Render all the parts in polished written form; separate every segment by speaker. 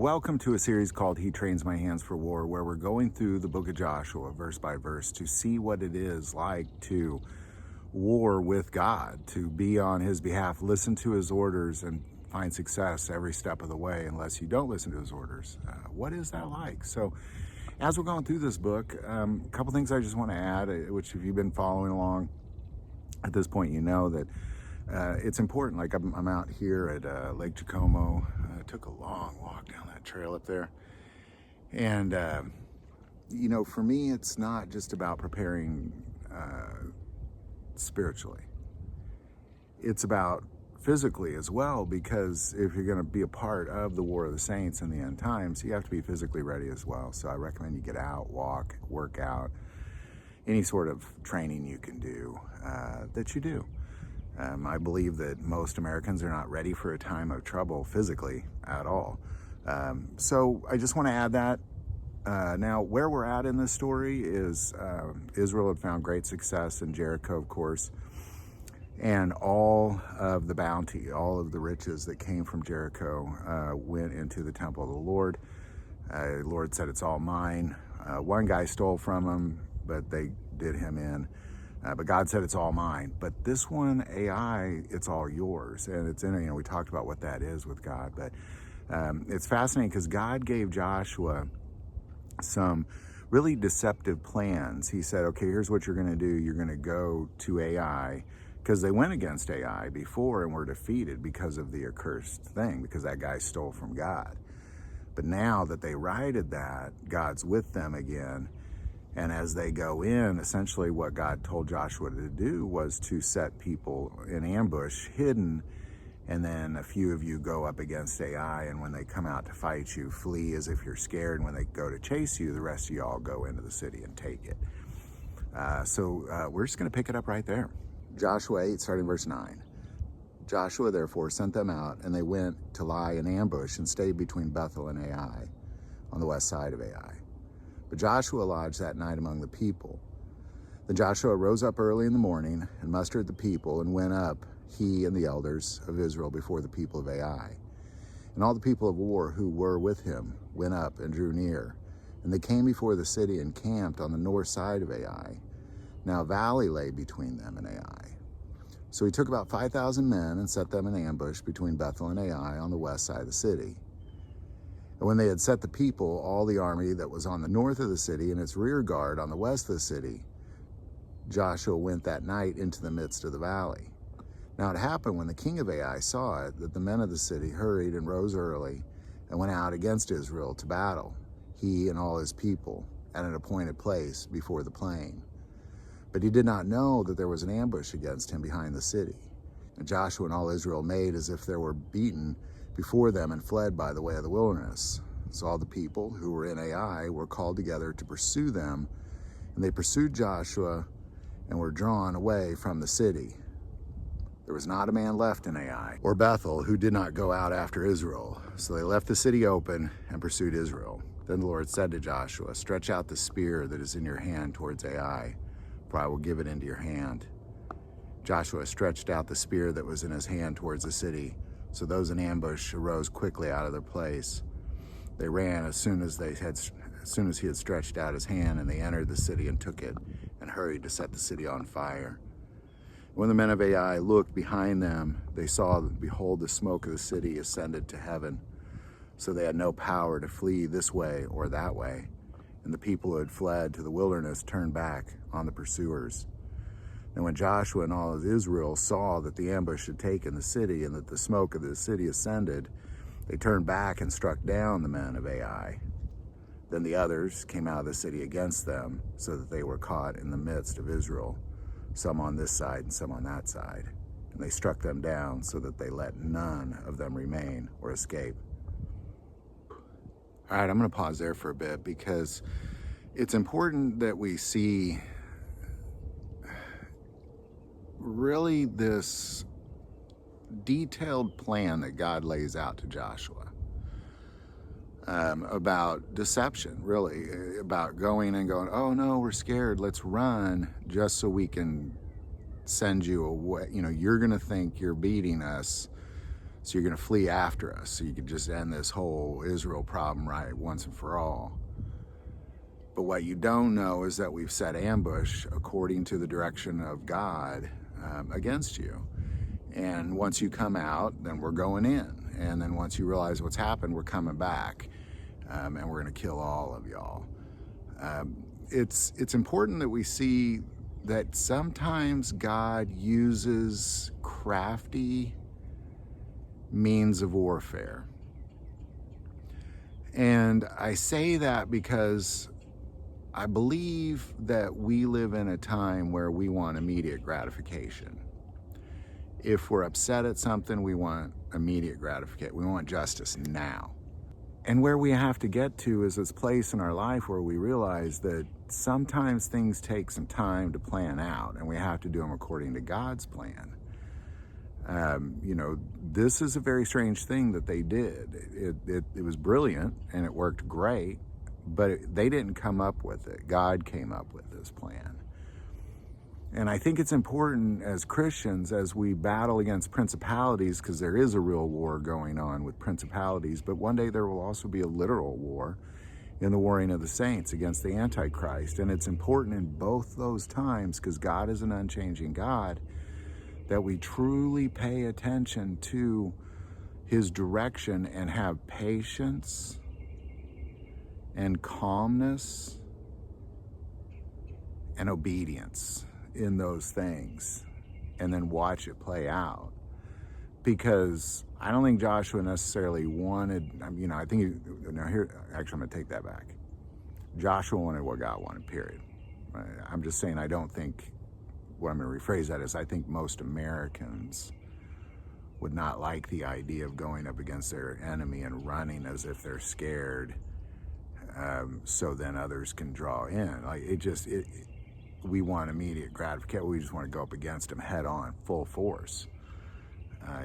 Speaker 1: Welcome to a series called He Trains My Hands for War, where we're going through the book of Joshua verse by verse to see what it is like to war with God, to be on his behalf, listen to his orders, and find success every step of the way unless you don't listen to his orders. What is that like? So as we're going through this book, a couple things I just want to add, which if you've been following along at this point, you know that it's important. Like I'm out here at Lake Jacomo. I took a long walk down that trail up there. And, you know, for me, it's not just about preparing spiritually. It's about physically as well, because if you're going to be a part of the war of the saints in the end times, you have to be physically ready as well. So I recommend you get out, walk, work out, any sort of training you can do, that you do. I believe that most Americans are not ready for a time of trouble physically at all. So I just want to add that. Now, where we're at in this story is Israel had found great success in Jericho, of course, and all of the bounty, all of the riches that came from Jericho went into the temple of the Lord. The Lord said, "It's all mine." One guy stole from him, but they did him in. But God said, "It's all mine." But this one, AI, it's all yours. And it's in, you know, we talked about what that is with God. But it's fascinating because God gave Joshua some really deceptive plans. He said, okay, here's what you're going to do. You're going to go to AI, because they went against AI before and were defeated because of the accursed thing, because that guy stole from God. But now that they righted that, God's with them again. And as they go in, essentially what God told Joshua to do was to set people in ambush, hidden, and then a few of you go up against AI, and when they come out to fight you, flee as if you're scared, and when they go to chase you, the rest of you all go into the city and take it. So we're just going to pick it up right there. Joshua 8, starting verse 9. Joshua therefore sent them out, and they went to lie in ambush and stayed between Bethel and Ai, on the west side of Ai. But Joshua lodged that night among the people. Then Joshua rose up early in the morning and mustered the people, and went up, he and the elders of Israel, before the people of Ai. And all the people of war who were with him went up and drew near. And they came before the city and camped on the north side of Ai. Now a valley lay between them and Ai. So he took about 5,000 men and set them in ambush between Bethel and Ai on the west side of the city. And when they had set the people, all the army that was on the north of the city and its rear guard on the west of the city, Joshua went that night into the midst of the valley. Now it happened when the king of Ai saw it, that the men of the city hurried and rose early and went out against Israel to battle, he and all his people, at an appointed place before the plain. But he did not know that there was an ambush against him behind the city. And Joshua and all Israel made as if they were beaten before them, and fled by the way of the wilderness. So all the people who were in Ai were called together to pursue them, and they pursued Joshua and were drawn away from the city. There was not a man left in Ai or Bethel who did not go out after Israel. So they left the city open and pursued Israel. Then the Lord said to Joshua, "Stretch out the spear that is in your hand towards Ai, for I will give it into your hand." Joshua stretched out the spear that was in his hand towards the city. So those in ambush arose quickly out of their place. They ran as soon as he had stretched out his hand, and they entered the city and took it, and hurried to set the city on fire. When the men of Ai looked behind them, they saw that, behold, the smoke of the city ascended to heaven. So they had no power to flee this way or that way. And the people who had fled to the wilderness turned back on the pursuers. And when Joshua and all of Israel saw that the ambush had taken the city, and that the smoke of the city ascended, they turned back and struck down the men of Ai. Then the others came out of the city against them, so that they were caught in the midst of Israel, some on this side and some on that side. And they struck them down, so that they let none of them remain or escape. All right, I'm going to pause there for a bit, because it's important that we see really this detailed plan that God lays out to Joshua about deception, really, about going, oh no, we're scared, let's run, just so we can send you away. You know, you're going to think you're beating us, So you're going to flee after us, so you can just end this whole Israel problem right once and for all. But what you don't know is that we've set ambush according to the direction of God against you. And once you come out, then we're going in. And then once you realize what's happened, we're coming back. And we're going to kill all of y'all. It's important that we see that sometimes God uses crafty means of warfare. And I say that because I believe that we live in a time where we want immediate gratification. If we're upset at something, we want immediate gratification. We want justice now. And where we have to get to is this place in our life where we realize that sometimes things take some time to plan out, and we have to do them according to God's plan. This is a very strange thing that they did. It was brilliant, and it worked great, but they didn't come up with it. God came up with this plan. And I think it's important as Christians, as we battle against principalities, because there is a real war going on with principalities, but one day there will also be a literal war in the warring of the saints against the antichrist. And it's important in both those times, because God is an unchanging God, that we truly pay attention to his direction and have patience and calmness and obedience in those things, and then watch it play out. Because I don't think Joshua necessarily wanted, I think, I'm going to take that back. Joshua wanted what God wanted, period. I'm just saying, I don't think, what I'm going to rephrase that is, I think most Americans would not like the idea of going up against their enemy and running as if they're scared, so then others can draw in. We want immediate gratification. We just want to go up against them head on, full force,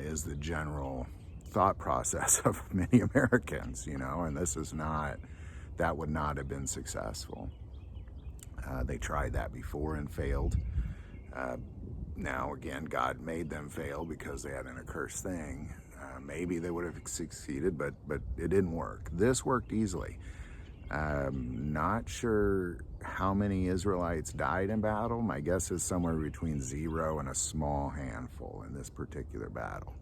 Speaker 1: is the general thought process of many Americans, and that would not have been successful. They tried that before and failed. Now, again, God made them fail because they had an accursed thing. Maybe they would have succeeded, but it didn't work. This worked easily. Not sure how many Israelites died in battle. My guess is somewhere between 0 and a small handful in this particular battle.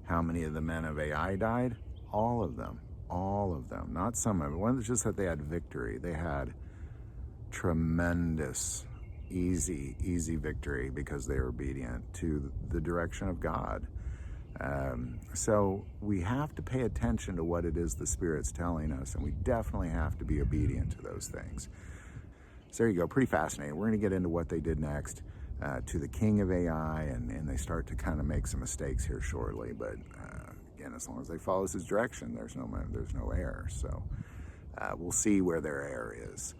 Speaker 1: How many of the men of Ai died? All of them. Not some of them. One was just that they had victory. They had tremendous, easy victory because they were obedient to the direction of God. So we have to pay attention to what it is the Spirit's telling us, and we definitely have to be obedient to those things. So there you go, pretty fascinating. We're going to get into what they did next to the king of Ai, and they start to kind of make some mistakes here shortly. But again, as long as they follow his direction, there's no error. So we'll see where their error is.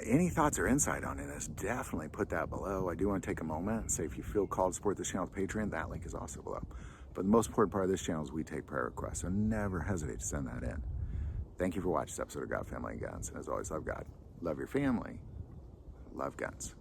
Speaker 1: Any thoughts or insight on this, definitely put that below. I do want to take a moment and say, if you feel called to support this channel with Patreon, that link is also below. But the most important part of this channel is we take prayer requests, so never hesitate to send that in. Thank you for watching this episode of God, Family, and Guns. And as always, love God, love your family, love guns.